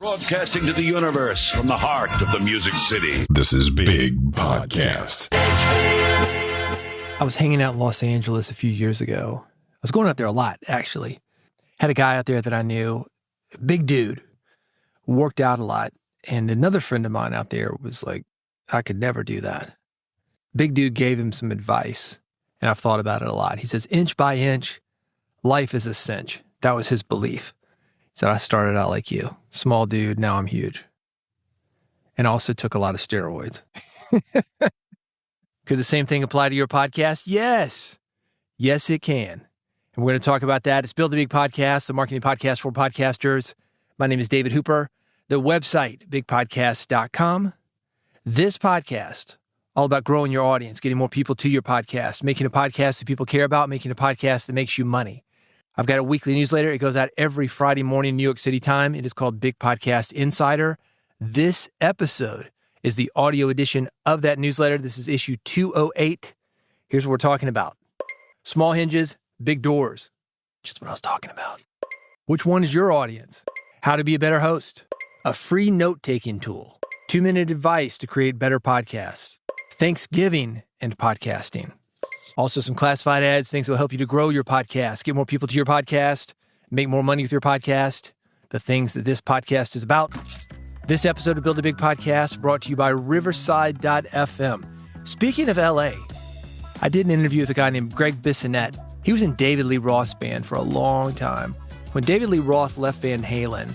Broadcasting to the universe from the heart of the Music City. This is Big Podcast. I was hanging out in Los Angeles a few years ago. I was going out there a lot, actually. Had a guy out there that I knew, big dude, worked out a lot. And another friend of mine out there was like, I could never do that. Big dude gave him some advice, and I've thought about it a lot. He says, inch by inch, life is a cinch. That was his belief. He said, I started out like you. Small dude, now I'm huge. And also took a lot of steroids. Could the same thing apply to your podcast? Yes. Yes, it can. And we're going to talk about that. It's Build a Big Podcast, the marketing podcast for podcasters. My name is David Hooper. The website, bigpodcast.com. This podcast, all about growing your audience, getting more people to your podcast, making a podcast that people care about, making a podcast that makes you money. I've got a weekly newsletter. It goes out every Friday morning, New York City time. It is called Big Podcast Insider. This episode is the audio edition of that newsletter. This is issue 208. Here's what we're talking about. Small hinges, big doors. Just what I was talking about. Which one is your audience? How to be a better host. A free note-taking tool. 2-minute advice to create better podcasts. Thanksgiving and podcasting. Also some classified ads, things that will help you to grow your podcast, get more people to your podcast, make more money with your podcast, the things that this podcast is about. This episode of Build a Big Podcast brought to you by Riverside.fm. Speaking of LA, I did an interview with a guy named Greg Bissonette. He was in David Lee Roth's band for a long time. When David Lee Roth left Van Halen,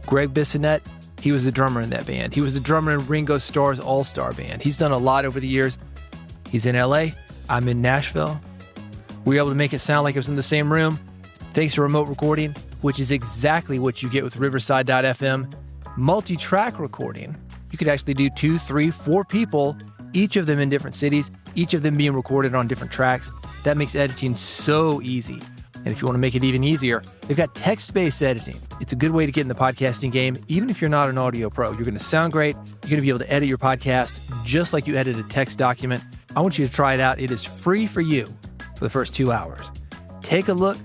Greg Bissonette, he was the drummer in that band. He was the drummer in Ringo Starr's All-Star Band. He's done a lot over the years. He's in LA. I'm in Nashville. We were able to make it sound like it was in the same room thanks to remote recording, which is exactly what you get with Riverside.fm. Multi-track recording. You could actually do 2, 3, 4 people, each of them in different cities, each of them being recorded on different tracks. That makes editing so easy. And if you want to make it even easier, they've got text-based editing. It's a good way to get in the podcasting game. Even if you're not an audio pro, you're going to sound great. You're going to be able to edit your podcast just like you edit a text document. I want you to try it out. It is free for you for the first 2 hours. Take a look.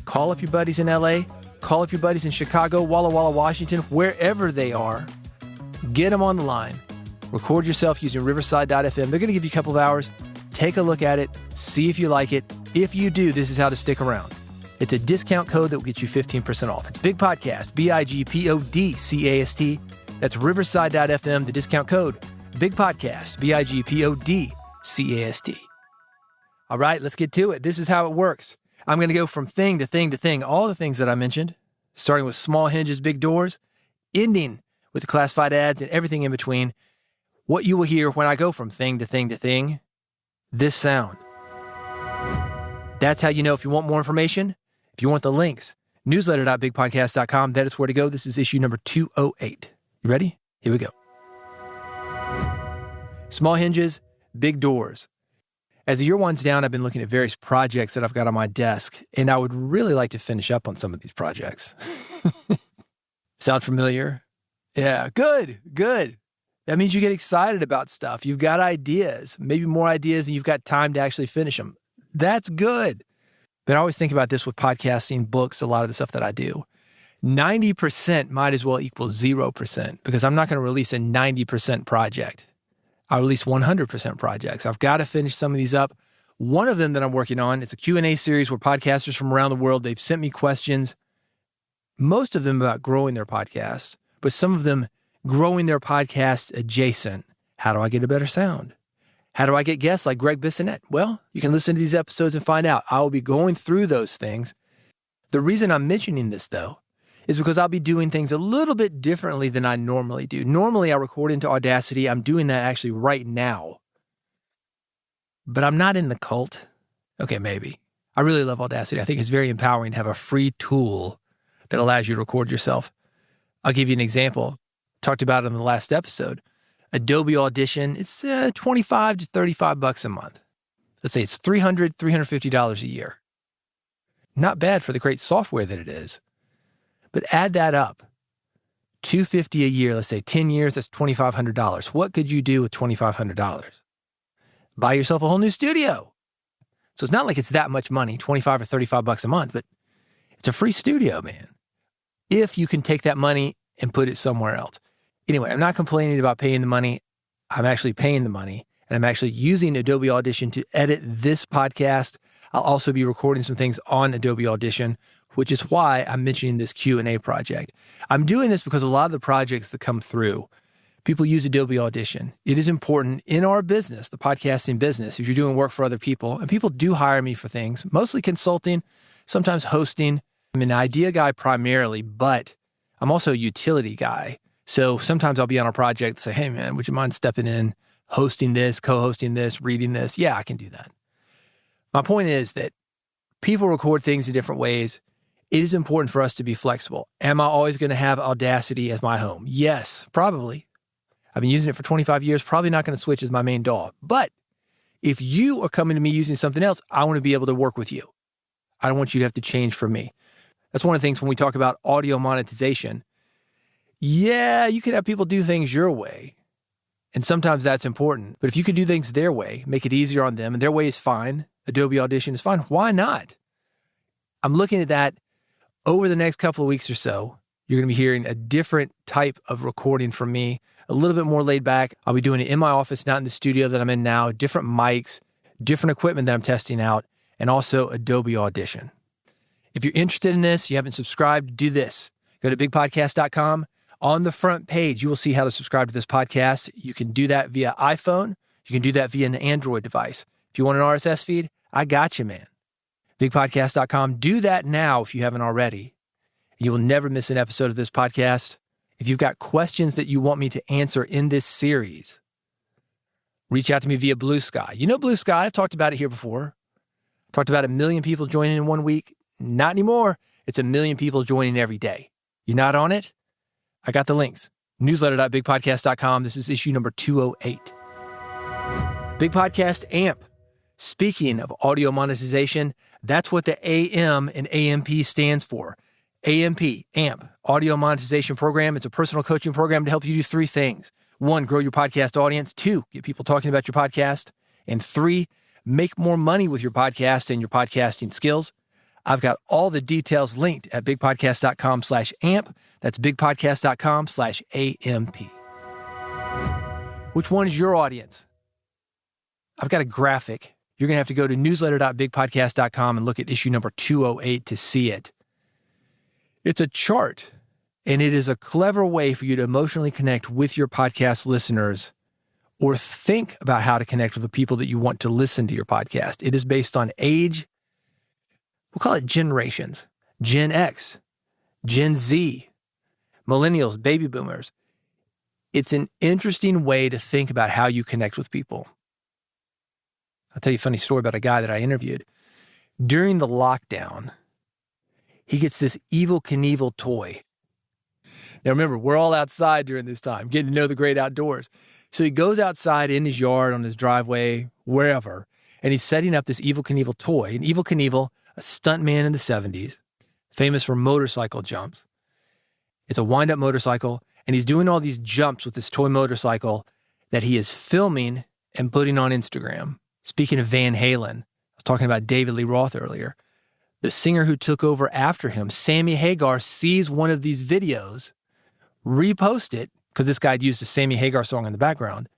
Call up your buddies in LA. Call up your buddies in Chicago, Walla Walla, Washington, wherever they are. Get them on the line. Record yourself using Riverside.fm. They're going to give you a couple of hours. Take a look at it. See if you like it. If you do, this is how to stick around. It's a discount code that will get you 15% off. It's Big Podcast, BIGPODCAST. That's Riverside.fm, the discount code. Big Podcast, BIGPODCAST. All right, let's get to it. This is how it works. I'm going to go from thing to thing to thing, all the things that I mentioned, starting with small hinges, big doors, ending with the classified ads and everything in between. What you will hear when I go from thing to thing to thing, this sound. That's how you know if you want more information, if you want the links. Newsletter.bigpodcast.com, that is where to go. This is issue number 208. You ready? Here we go. Small hinges, big doors. As the year winds down, I've been looking at various projects that I've got on my desk, and I would really like to finish up on some of these projects. Sound familiar? Yeah, good. That means you get excited about stuff. You've got ideas, maybe more ideas, and you've got time to actually finish them. That's good. But I always think about this with podcasting, books, a lot of the stuff that I do. 90% might as well equal 0% because I'm not going to release a 90% project. I release 100% projects. I've got to finish some of these up. One of them that I'm working on, it's a Q&A series where podcasters from around the world, they've sent me questions, most of them about growing their podcasts, but some of them growing their podcasts adjacent. How do I get a better sound? How do I get guests like Greg Bissonette? Well, you can listen to these episodes and find out. I will be going through those things. The reason I'm mentioning this, though, is because I'll be doing things a little bit differently than I normally do. Normally, I record into Audacity. I'm doing that actually right now. But I'm not in the cult. Okay, maybe. I really love Audacity. I think it's very empowering to have a free tool that allows you to record yourself. I'll give you an example. Talked about it in the last episode. Adobe Audition, it's $25 to $35 a month. Let's say it's $300, $350 a year. Not bad for the great software that it is. But add that up. $250 a year, let's say 10 years, that's $2,500. What could you do with $2,500? Buy yourself a whole new studio. So it's not like it's that much money, $25 or $35 a month, but it's a free studio, man. If you can take that money and put it somewhere else. Anyway, I'm not complaining about paying the money. I'm actually paying the money, and I'm actually using Adobe Audition to edit this podcast. I'll also be recording some things on Adobe Audition, which is why I'm mentioning this Q&A project. I'm doing this because a lot of the projects that come through, people use Adobe Audition. It is important in our business, the podcasting business, if you're doing work for other people, and people do hire me for things, mostly consulting, sometimes hosting. I'm an idea guy primarily, but I'm also a utility guy. So sometimes I'll be on a project and say, hey man, would you mind stepping in, hosting this, co-hosting this, reading this? Yeah, I can do that. My point is that people record things in different ways. It is important for us to be flexible. Am I always going to have Audacity as my home? Yes, probably. I've been using it for 25 years, probably not going to switch as my main DAW. But if you are coming to me using something else, I want to be able to work with you. I don't want you to have to change for me. That's one of the things when we talk about audio monetization. Yeah, you can have people do things your way. And sometimes that's important. But if you can do things their way, make it easier on them, and their way is fine, Adobe Audition is fine, why not? I'm looking at that over the next couple of weeks or so. You're going to be hearing a different type of recording from me, a little bit more laid back. I'll be doing it in my office, not in the studio that I'm in now, different mics, different equipment that I'm testing out, and also Adobe Audition. If you're interested in this, you haven't subscribed, do this. Go to bigpodcast.com. On the front page, you will see how to subscribe to this podcast. You can do that via iPhone. You can do that via an Android device. If you want an RSS feed, I got you, man. Bigpodcast.com. Do that now if you haven't already. You will never miss an episode of this podcast. If you've got questions that you want me to answer in this series, reach out to me via Blue Sky. You know Blue Sky. I've talked about it here before. Talked about 1 million people joining in 1 week. Not anymore. It's 1 million people joining every day. You're not on it? I got the links. Newsletter.bigpodcast.com. This is issue number 208. Big Podcast AMP. Speaking of audio monetization, that's what the AM and AMP stands for. AMP, AMP, Audio Monetization Program. It's a personal coaching program to help you do 3 things. 1, grow your podcast audience. 2, get people talking about your podcast. And 3, make more money with your podcast and your podcasting skills. I've got all the details linked at bigpodcast.com/amp. That's bigpodcast.com/AMP. Which one is your audience? I've got a graphic. You're going to have to go to newsletter.bigpodcast.com and look at issue number 208 to see it. It's a chart, and it is a clever way for you to emotionally connect with your podcast listeners or think about how to connect with the people that you want to listen to your podcast. It is based on age. We'll call it generations. Gen X, Gen Z, millennials, baby boomers. It's an interesting way to think about how you connect with people. I'll tell you a funny story about a guy that I interviewed. During the lockdown, he gets this Evel Knievel toy. Now remember, we're all outside during this time, getting to know the great outdoors. So he goes outside in his yard, on his driveway, wherever, and he's setting up this Evel Knievel toy. And Evel Knievel, a stuntman in the 70s, famous for motorcycle jumps. It's a wind-up motorcycle, and he's doing all these jumps with this toy motorcycle that he is filming and putting on Instagram. Speaking of Van Halen, I was talking about David Lee Roth earlier. The singer who took over after him, Sammy Hagar, sees one of these videos, repost it, because this guy had used a Sammy Hagar song in the background.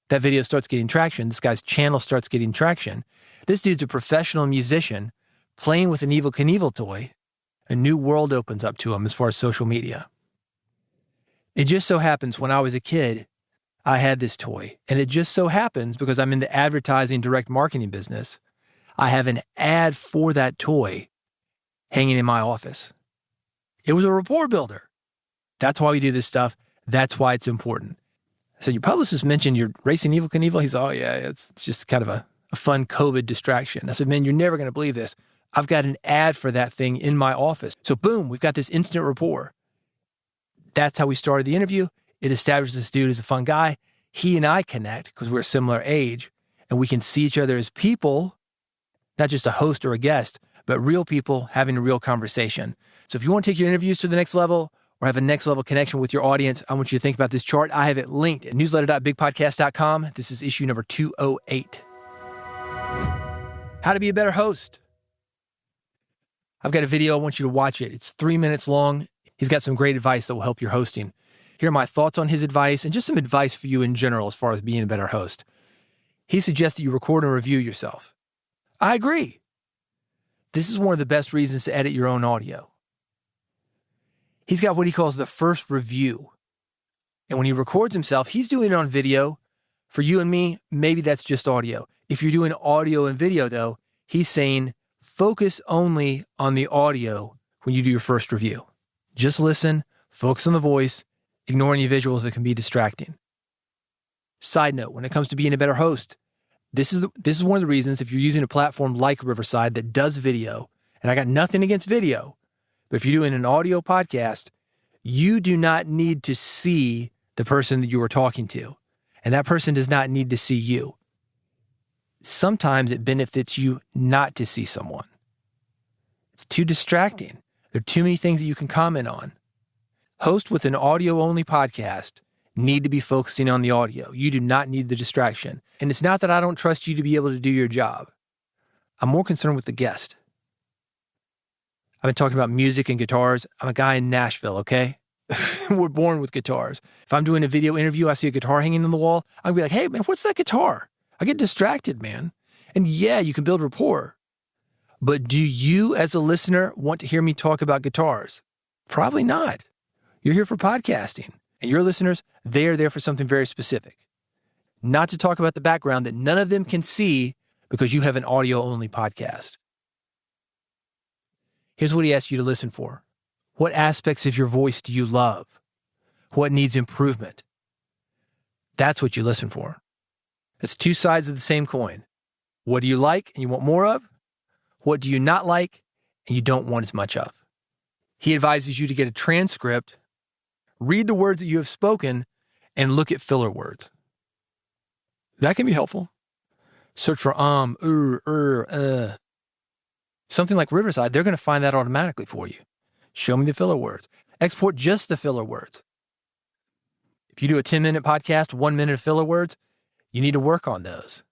That video starts getting traction. This guy's channel starts getting traction. This dude's a professional musician playing with an Evel Knievel toy. A new world opens up to him as far as social media. It just so happens when I was a kid, I had this toy. And it just so happens, because I'm in the advertising direct marketing business, I have an ad for that toy hanging in my office. It was a rapport builder. That's why we do this stuff. That's why it's important. So your publicist mentioned you're racing Evel Knievel. He said, oh yeah, it's just kind of a fun COVID distraction. I said, man, you're never going to believe this. I've got an ad for that thing in my office. So boom, we've got this instant rapport. That's how we started the interview. It established this dude as a fun guy. He and I connect because we're a similar age, and we can see each other as people, not just a host or a guest, but real people having a real conversation. So if you want to take your interviews to the next level or have a next level connection with your audience, I want you to think about this chart. I have it linked at newsletter.bigpodcast.com. This is issue number 208. How to be a better host. I've got a video. I want you to watch it. It's 3 minutes long. He's got some great advice that will help your hosting. Here are my thoughts on his advice and just some advice for you in general as far as being a better host. He suggests that you record and review yourself. I agree. This is one of the best reasons to edit your own audio. He's got what he calls the first review. And when he records himself, he's doing it on video. For you and me, maybe that's just audio. If you're doing audio and video, though, he's saying focus only on the audio when you do your first review. Just listen, focus on the voice, ignore any visuals that can be distracting. Side note, when it comes to being a better host, this is one of the reasons if you're using a platform like Riverside that does video, and I got nothing against video, but if you're doing an audio podcast, you do not need to see the person that you are talking to, and that person does not need to see you. Sometimes it benefits you not to see someone. It's too distracting. There are too many things that you can comment on. Hosts with an audio-only podcast need to be focusing on the audio. You do not need the distraction. And it's not that I don't trust you to be able to do your job. I'm more concerned with the guest. I've been talking about music and guitars. I'm a guy in Nashville, okay? We're born with guitars. If I'm doing a video interview, I see a guitar hanging on the wall, I'm gonna be like, hey, man, what's that guitar? I get distracted, man. And yeah, you can build rapport. But do you, as a listener, want to hear me talk about guitars? Probably not. You're here for podcasting. And your listeners, they are there for something very specific. Not to talk about the background that none of them can see because you have an audio-only podcast. Here's what he asks you to listen for. What aspects of your voice do you love? What needs improvement? That's what you listen for. It's two sides of the same coin. What do you like and you want more of? What do you not like and you don't want as much of? He advises you to get a transcript, read the words that you have spoken, and look at filler words. That can be helpful. Search for Something like Riverside, they're going to find that automatically for you. Show me the filler words. Export just the filler words. If you do a 10-minute podcast, 1 minute of filler words, you need to work on those.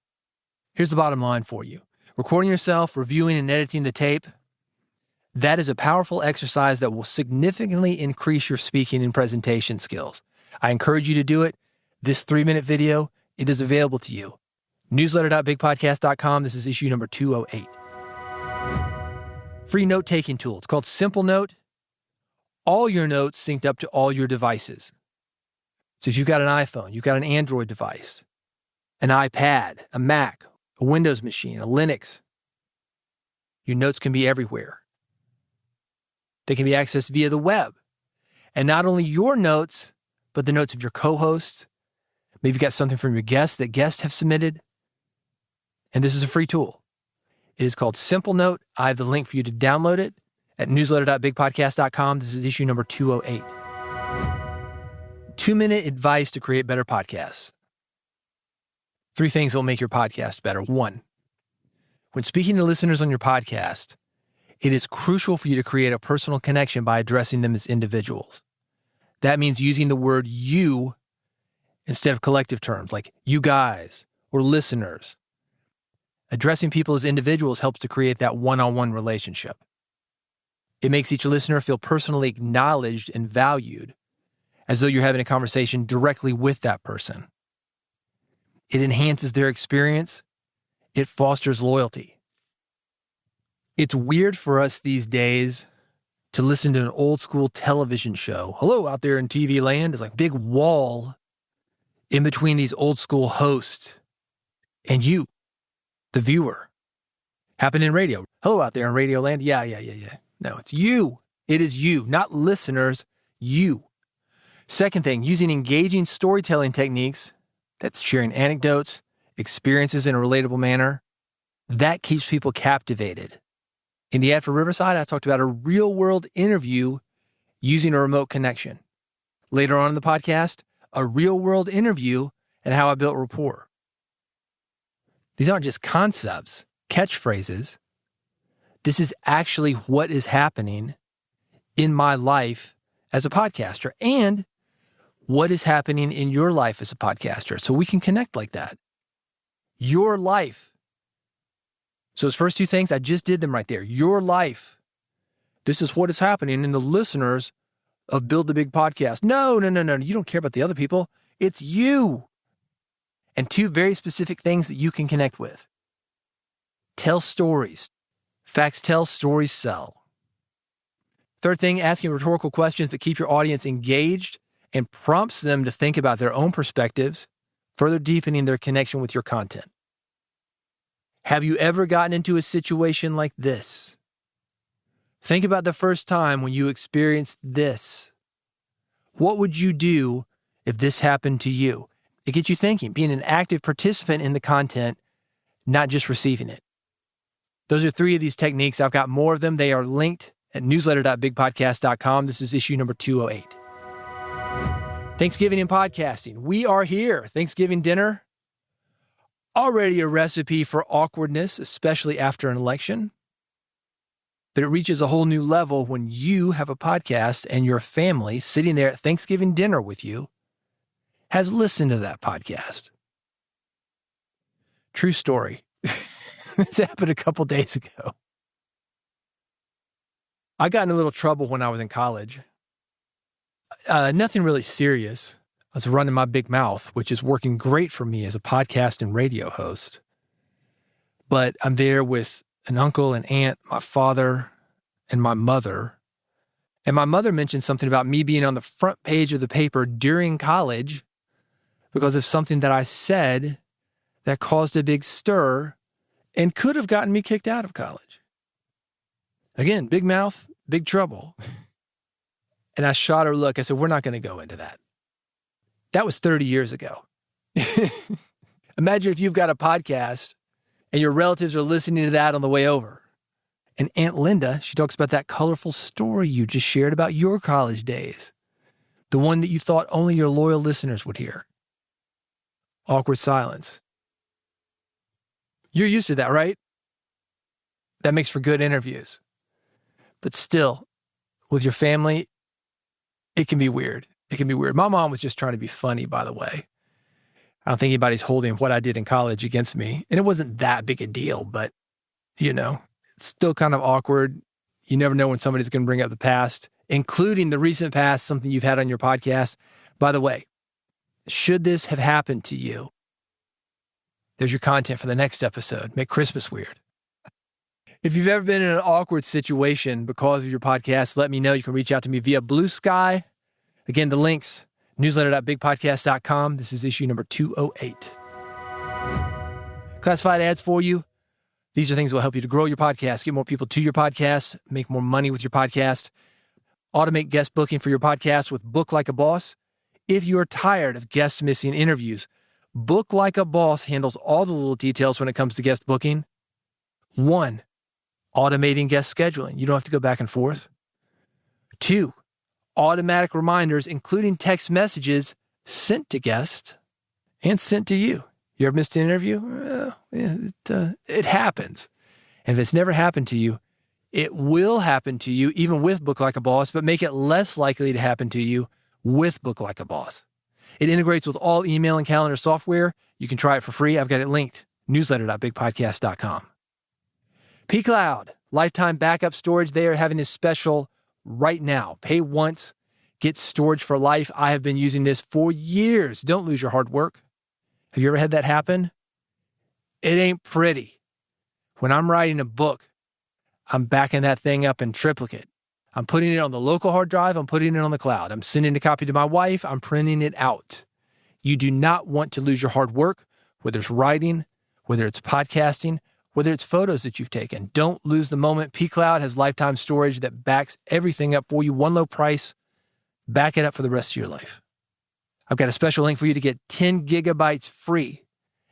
Here's the bottom line for you. Recording yourself, reviewing and editing the tape, that is a powerful exercise that will significantly increase your speaking and presentation skills. I encourage you to do it. This 3-minute video, it is available to you. Newsletter.bigpodcast.com. This is issue number 208. Free note-taking tool. It's called Simple Note. All your notes synced up to all your devices. So if you've got an iPhone, you've got an Android device, an iPad, a Mac, a Windows machine, a Linux, your notes can be everywhere. They can be accessed via the web. And not only your notes, but the notes of your co-hosts. Maybe you've got something from your guests that guests have submitted. And this is a free tool. It is called Simple Note. I have the link for you to download it at newsletter.bigpodcast.com. This is issue number 208. 2-minute advice to create better podcasts. 3 things that will make your podcast better. 1, when speaking to listeners on your podcast, it is crucial for you to create a personal connection by addressing them as individuals. That means using the word you instead of collective terms like you guys or listeners. Addressing people as individuals helps to create that one-on-one relationship. It makes each listener feel personally acknowledged and valued, as though you're having a conversation directly with that person. It enhances their experience. It fosters loyalty. It's weird for us these days to listen to an old school television show. Hello, out there in TV land. There's like a big wall in between these old school hosts and you, the viewer. Happened in radio. Hello, out there in radio land. Yeah. No, it's you. It is you, not listeners, you. Second thing, using engaging storytelling techniques, that's sharing anecdotes, experiences in a relatable manner, that keeps people captivated. In the ad for Riverside, I talked about a real-world interview using a remote connection. Later on in the podcast, a real-world interview and how I built rapport. These aren't just concepts, catchphrases. This is actually what is happening in my life as a podcaster and what is happening in your life as a podcaster. So we can connect like that. Your life. So those first 2 things, I just did them right there. Your life. This is what is happening. And the listeners, of Build a Big Podcast. No. You don't care about the other people. It's you. And 2 very specific things that you can connect with. Tell stories. Facts tell, stories sell. 3rd thing, asking rhetorical questions that keep your audience engaged and prompts them to think about their own perspectives, further deepening their connection with your content. Have you ever gotten into a situation like this? Think about the first time when you experienced this. What would you do if this happened to you? It gets you thinking, being an active participant in the content, not just receiving it. Those are 3 of these techniques. I've got more of them. They are linked at newsletter.bigpodcast.com. This is issue number 208. Thanksgiving and podcasting. We are here. Thanksgiving dinner. Already a recipe for awkwardness, especially after an election. But it reaches a whole new level when you have a podcast and your family sitting there at Thanksgiving dinner with you has listened to that podcast. True story. This happened a couple days ago. I got in a little trouble when I was in college. Nothing really serious. I was running my big mouth, which is working great for me as a podcast and radio host. But I'm there with an uncle, an aunt, my father, and my mother. And my mother mentioned something about me being on the front page of the paper during college because of something that I said that caused a big stir and could have gotten me kicked out of college. Again, big mouth, big trouble. And I shot her a look. I said, we're not going to go into that. That was 30 years ago. Imagine if you've got a podcast and your relatives are listening to that on the way over. And Aunt Linda, she talks about that colorful story you just shared about your college days. The one that you thought only your loyal listeners would hear. Awkward silence. You're used to that, right? That makes for good interviews. But still, with your family, it can be weird. It can be weird. My mom was just trying to be funny, by the way. I don't think anybody's holding what I did in college against me. And it wasn't that big a deal, but, it's still kind of awkward. You never know when somebody's going to bring up the past, including the recent past, something you've had on your podcast. By the way, should this have happened to you, there's your content for the next episode. Make Christmas weird. If you've ever been in an awkward situation because of your podcast, let me know. You can reach out to me via Blue Sky. Again, the links, newsletter.bigpodcast.com. This is issue number 208. Classified ads for you. These are things that will help you to grow your podcast, get more people to your podcast, make more money with your podcast, automate guest booking for your podcast with Book Like a Boss. If you're tired of guests missing interviews, Book Like a Boss handles all the little details when it comes to guest booking. 1, automating guest scheduling. You don't have to go back and forth. 2, automatic reminders, including text messages sent to guests and sent to you. You ever missed an interview? It happens. And if it's never happened to you, it will happen to you, even with Book Like a Boss, but make it less likely to happen to you with Book Like a Boss. It integrates with all email and calendar software. You can try it for free. I've got it linked, newsletter.bigpodcast.com. pCloud, lifetime backup storage. They are having a special right now. Pay once, get storage for life. I have been using this for years. Don't lose your hard work. Have you ever had that happen? It ain't pretty. When I'm writing a book, I'm backing that thing up in triplicate. I'm putting it on the local hard drive. I'm putting it on the cloud. I'm sending a copy to my wife. I'm printing it out. You do not want to lose your hard work, whether it's writing, whether it's podcasting, whether it's photos that you've taken. Don't lose the moment. pCloud has lifetime storage that backs everything up for you. One low price. Back it up for the rest of your life. I've got a special link for you to get 10 gigabytes free.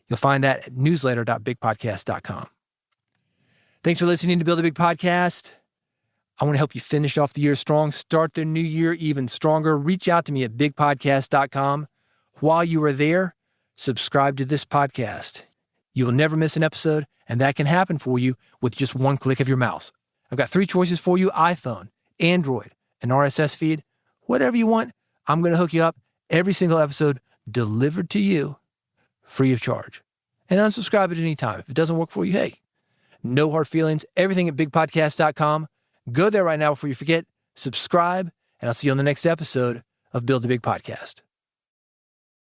You'll find that at newsletter.bigpodcast.com. Thanks for listening to Build a Big Podcast. I want to help you finish off the year strong, start the new year even stronger. Reach out to me at bigpodcast.com. While you are there, subscribe to this podcast. You will never miss an episode, and that can happen for you with just one click of your mouse. I've got 3 choices for you: iPhone, Android, an RSS feed. Whatever you want, I'm going to hook you up. Every single episode delivered to you free of charge. And unsubscribe at any time. If it doesn't work for you, hey, no hard feelings. Everything at bigpodcast.com. Go there right now before you forget. Subscribe And I'll see you on the next episode of Build a Big Podcast.